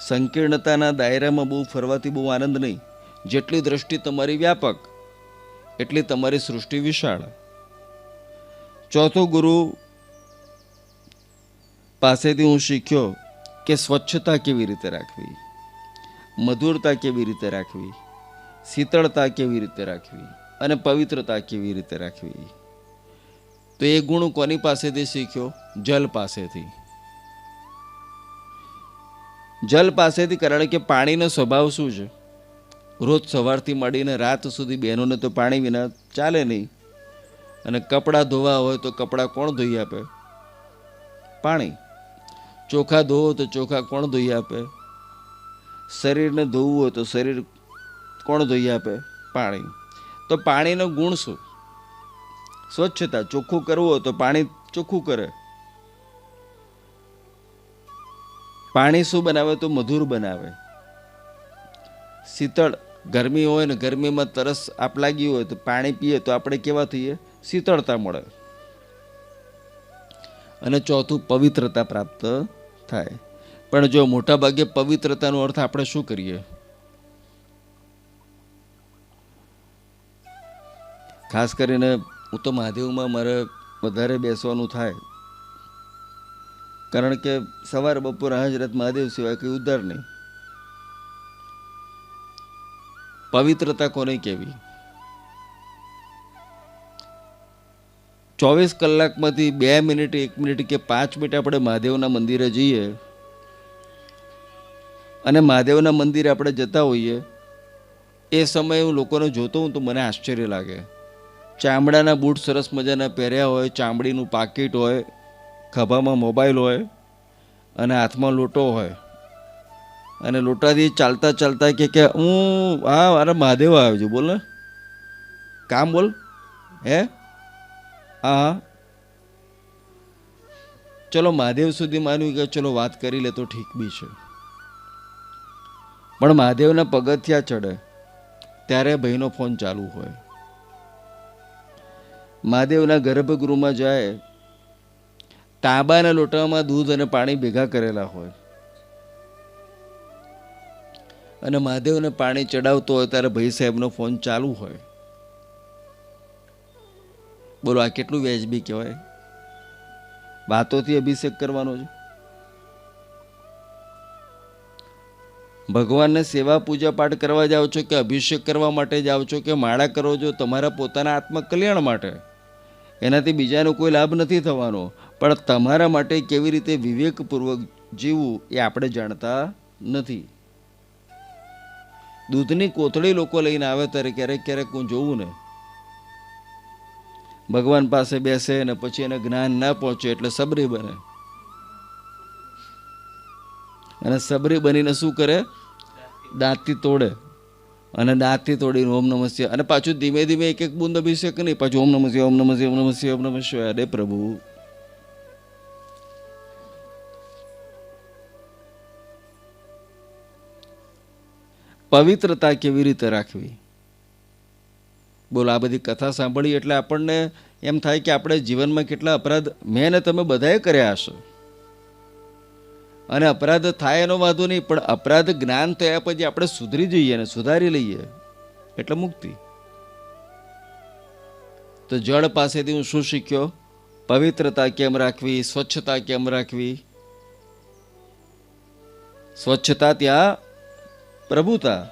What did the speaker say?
સંકીર્ણતાના દાયરામાં બહુ ફરવાથી બહુ આનંદ નહીં. જેટલી દ્રષ્ટિ તમારી વ્યાપક એટલી તમારી સૃષ્ટિ વિશાળ. ચોથો ગુરુ પાસેથી હું શીખ્યો કે સ્વચ્છતા કેવી રીતે રાખવી, મધુરતા કેવી રીતે રાખવી, શીતળતા કેવી રીતે રાખવી અને પવિત્રતા કેવી રીતે રાખવી. તો એ ગુણ કોની પાસેથી શીખ્યો? જલ પાસેથી. જલ પાસેથી. કારણ કે પાણીનો સ્વભાવ શું છે? રોજ સવારથી માંડીને રાત સુધી બહેનોને તો પાણી વિના ચાલે નહીં. અને કપડાં ધોવા હોય તો કપડાં કોણ ધોઈ આપે? પાણી. ચોખા ધોવો તો ચોખા કોણ ધોઈ આપે? શરીરને ધોવું હોય તો શરીર કોણ ધોઈ આપે? પાણી. તો પાણીનો ગુણ શું? સ્વચ્છતા. ચોખ્ખું કરવું હોય તો પાણી ચોખ્ખું કરે. પાણી શું બનાવે? તો મધુર બનાવે. શીતળ. ગરમી હોય ને ગરમીમાં તરસ આપ લાગી હોય તો પાણી પીએ તો આપણે કેવા થઈએ? શીતળતા મળે. અને ચોથું પવિત્રતા પ્રાપ્ત થાય. પણ જો મોટા ભાગે પવિત્રતાનો અર્થ આપણે શું કરીએ? ખાસ કરીને હું તો મહાદેવમાં મારે વધારે બેસવાનું થાય. કારણ કે સવાર બપોર હાજરત મહાદેવ સિવાય કંઈ ઉદ્ધાર નહીં. પવિત્રતા કોને કહેવી? 24 કલાકમાંથી 2 મિનિટ 1 મિનિટ કે 5 મિનિટ આપણે મહાદેવના મંદિરે જઈએ અને મહાદેવના મંદિરે આપણે જતા હોઈએ, એ સમયે હું લોકોને જોતો હોઉં તો મને આશ્ચર્ય લાગે. ચામડાના બૂટ સરસ મજાના પહેર્યા હોય, ચામડીનું પાકીટ હોય, ખભામાં મોબાઈલ હોય અને હાથમાં લોટો હોય, અને લોટાથી ચાલતા ચાલતા કે હું હા મારા મહાદેવ આવ્યો છું, બોલ ને કામ બોલ. હે હા હા ચલો મહાદેવ સુધી માન્યું કે ચલો વાત કરી લે તો ઠીક બી છે. પણ મહાદેવના પગથિયા ચડે ત્યારે ભાઈનો ફોન ચાલુ હોય. મહાદેવના ગર્ભગૃહમાં જાય, તાંબાના લોટામાં દૂધ અને પાણી ભેગા કરેલા હોય અને મહાદેવને પાણી ચડાવતો હોય ત્યારે ભાઈ સાહેબનો ફોન ચાલુ હોય. બોલો આ કેટલું વ્યાજબી કહેવાય? વાતોથી અભિષેક કરવાનો છે. ભગવાનને સેવા પૂજા પાઠ કરવા જાઓ છો કે અભિષેક કરવા માટે જાઓ છો કે માળા કરો છો તમારા પોતાના આત્મકલ્યાણ માટે? એનાથી બીજાનો કોઈ લાભ નથી થવાનો. પણ તમારા માટે કેવી રીતે વિવેકપૂર્વક જીવવું એ આપણે જાણતા નથી. દૂધની કોથળી લોકો લઈને આવે ત્યારે ક્યારેક ક્યારેક હું જોઉં ને, ભગવાન પાસે બેસે ને પછી એને જ્ઞાન ના પહોંચે એટલે સબરી બને. અને સબરી બનીને શું કરે? દાંતથી તોડે. અને દાંતથી તોડીને ઓમ નમઃ શિવાય. અને પાછું ધીમે ધીમે એક એક બુંદ અભિષેક નહીં, પાછું ઓમ નમઃ શિવાય, ઓમ નમઃ શિવાય, ઓમ નમઃ શિવાય, ઓમ નમઃ શિવાય. અરે પ્રભુ, પવિત્રતા કેવી રીતે રાખવી? બોલો આ બધી કથા સાંભળી એટલે આપણને એમ થાય કે આપણે જીવનમાં કેટલા અપરાધ મેં ને તમે બધાએ કર્યા હશે. અને અપરાધ થાય એનો વાંધો નહીં, પણ અપરાધ જ્ઞાન થયા પછી આપણે સુધરી જઈએ ને સુધારી લઈએ એટલે મુક્તિ. તો જળ પાસેથી હું શું શીખ્યો? પવિત્રતા કેમ રાખવી, સ્વચ્છતા કેમ રાખવી. સ્વચ્છતા ત્યાં પ્રભુતા.